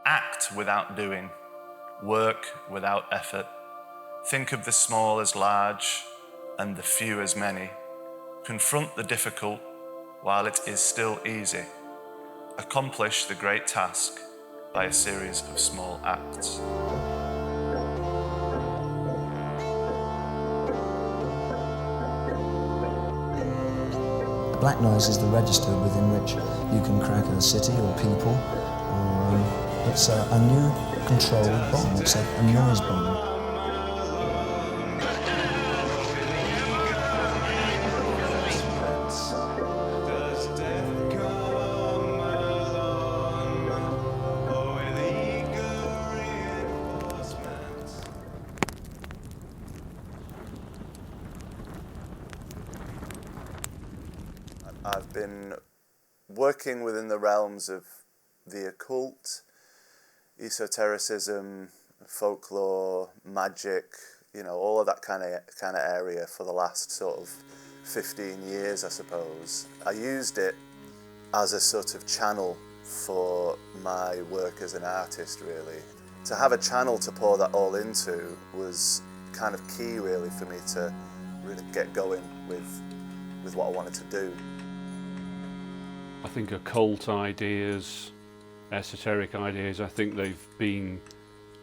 Act without doing, work without effort. Think of the small as large and the few as many. Confront the difficult while it is still easy. Accomplish the great task by a series of small acts. Black noise is the register within which you can crack a city or people, or it's a new controlled bomb, it's a noise bomb. I've been working within the realms of the occult, esotericism, folklore, magic, all of that kind of area for the last sort of 15 years, I suppose. I used it as a sort of channel for my work as an artist, really. To have a channel to pour that all into was kind of key, really, for me to really get going with what I wanted to do. I think occult ideas, esoteric ideas, I think they've been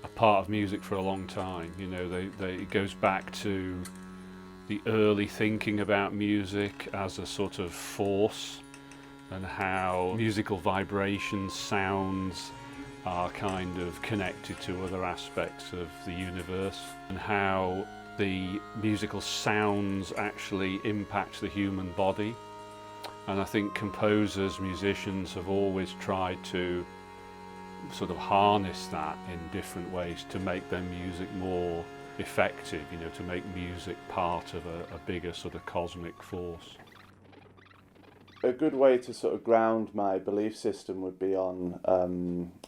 a part of music for a long time. It goes back to the early thinking about music as a sort of force, and how musical vibrations, sounds are kind of connected to other aspects of the universe, and how the musical sounds actually impact the human body. And I think composers, musicians have always tried to sort of harness that in different ways to make their music more effective, to make music part of a bigger sort of cosmic force. A good way to sort of ground my belief system would be on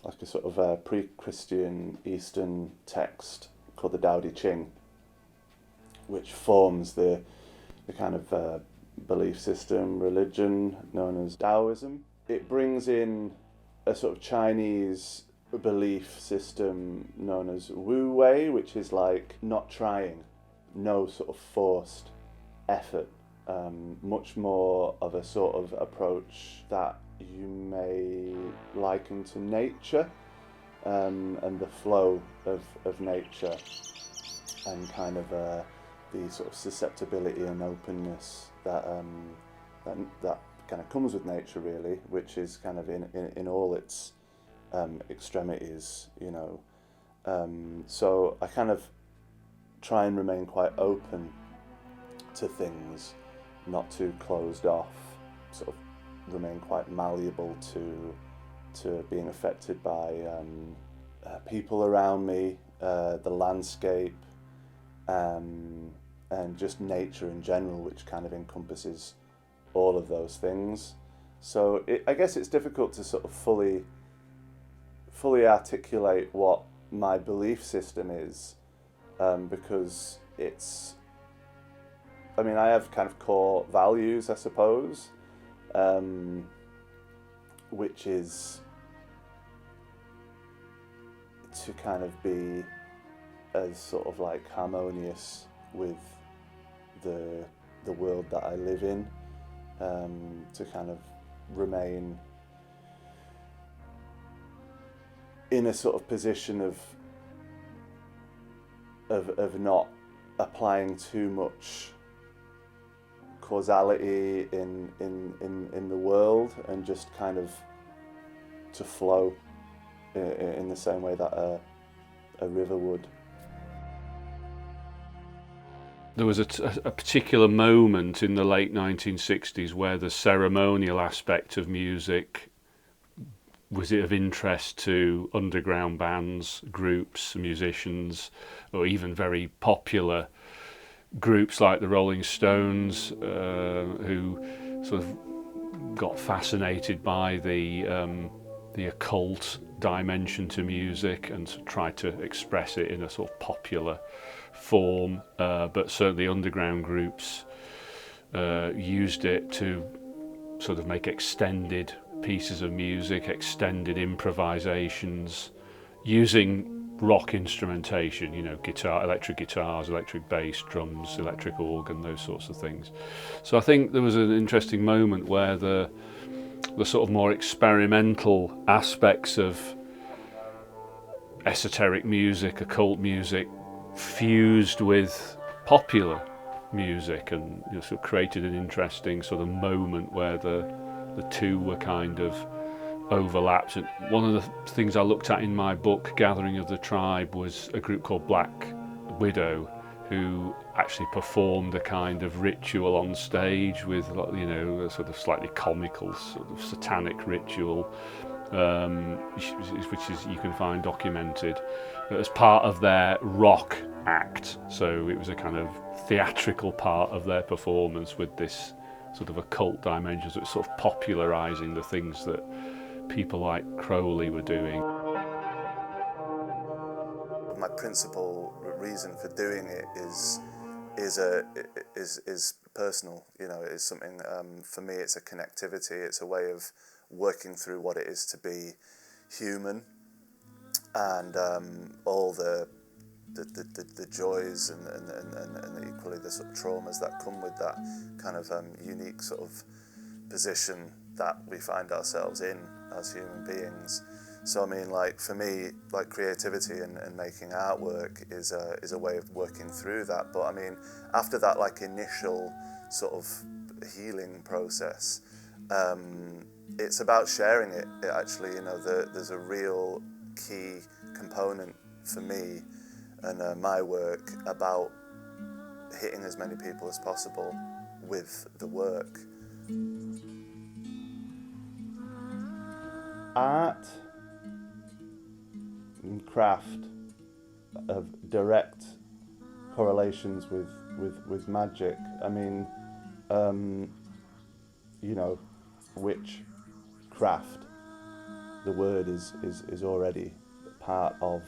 like a sort of a pre-Christian Eastern text called the Tao Te Ching, which forms the kind of belief system, religion known as Taoism. It brings in a sort of Chinese belief system known as Wu Wei, which is like not trying, no sort of forced effort, much more of a sort of approach that you may liken to nature, and the flow of nature, and kind of the sort of susceptibility and openness that kind of comes with nature, really, which is kind of in all its extremities, So I kind of try and remain quite open to things, not too closed off, sort of remain quite malleable to being affected by people around me, the landscape, and just nature in general, which kind of encompasses all of those things. So I guess it's difficult to sort of fully articulate what my belief system is, because I have kind of core values, I suppose, which is to kind of be as sort of like harmonious with the world that I live in, to kind of remain in a sort of position of not applying too much causality in the world, and just kind of to flow in the same way that a river would. There was a particular moment in the late 1960s where the ceremonial aspect of music was of interest to underground bands, groups, musicians, or even very popular groups like the Rolling Stones, who sort of got fascinated by the occult dimension to music and tried to express it in a sort of popular form, but certainly underground groups used it to sort of make extended pieces of music, extended improvisations, using rock instrumentation, you know, electric guitars, electric bass, drums, electric organ, those sorts of things. So I think there was an interesting moment where the sort of more experimental aspects of esoteric music, occult music, fused with popular music, and sort of created an interesting sort of moment where the two were kind of overlapped. And one of the things I looked at in my book, Gathering of the Tribe, was a group called Black Widow, who actually performed a kind of ritual on stage with, a sort of slightly comical, sort of satanic ritual, which is, you can find documented as part of their rock act. So it was a kind of theatrical part of their performance with this sort of occult dimension, so it's sort of popularising the things that people like Crowley were doing. My principal reason for doing it is personal. It's something, for me, it's a connectivity. It's a way of working through what it is to be human, and all the joys and equally the sort of traumas that come with that kind of unique sort of position that we find ourselves in as human beings. So I mean, like, for me, like, creativity and making artwork is a way of working through that. But I mean, after that, like, initial sort of healing process, it's about sharing it. Actually, there's a real key component for me and my work about hitting as many people as possible with the work. Art and craft have direct correlations with magic. I mean, witchcraft, the word is already part of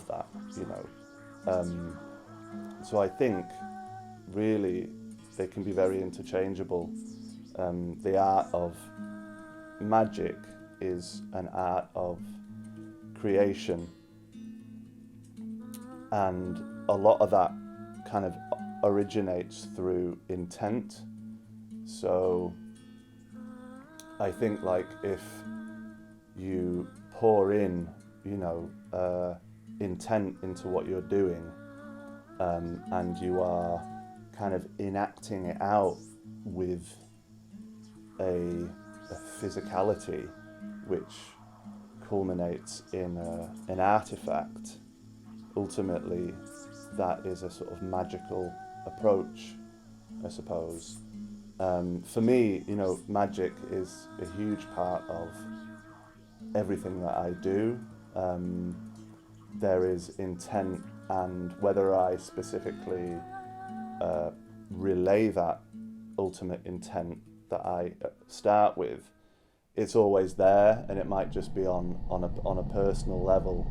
that, so I think really they can be very interchangeable. The art of magic is an art of creation, and a lot of that kind of originates through intent. So I think, like, if you pour in, intent into what you're doing, and you are kind of enacting it out with a physicality which culminates in an artifact, ultimately that is a sort of magical approach, I suppose. For me, magic is a huge part of everything that I do. There is intent, and whether I specifically relay that ultimate intent that I start with, it's always there, and it might just be on a personal level.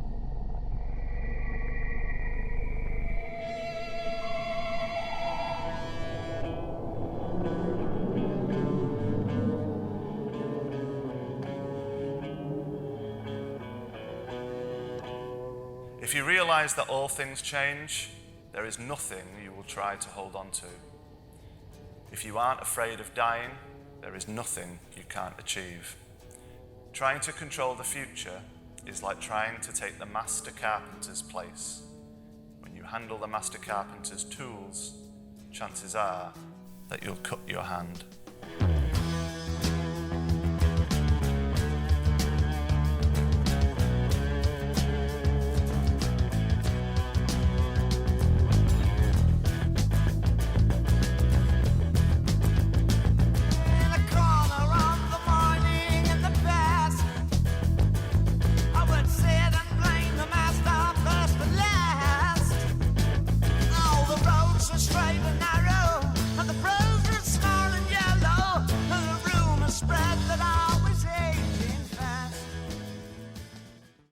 If you realise that all things change, there is nothing you will try to hold on to. If you aren't afraid of dying, there is nothing you can't achieve. Trying to control the future is like trying to take the master carpenter's place. When you handle the master carpenter's tools, chances are that you'll cut your hand.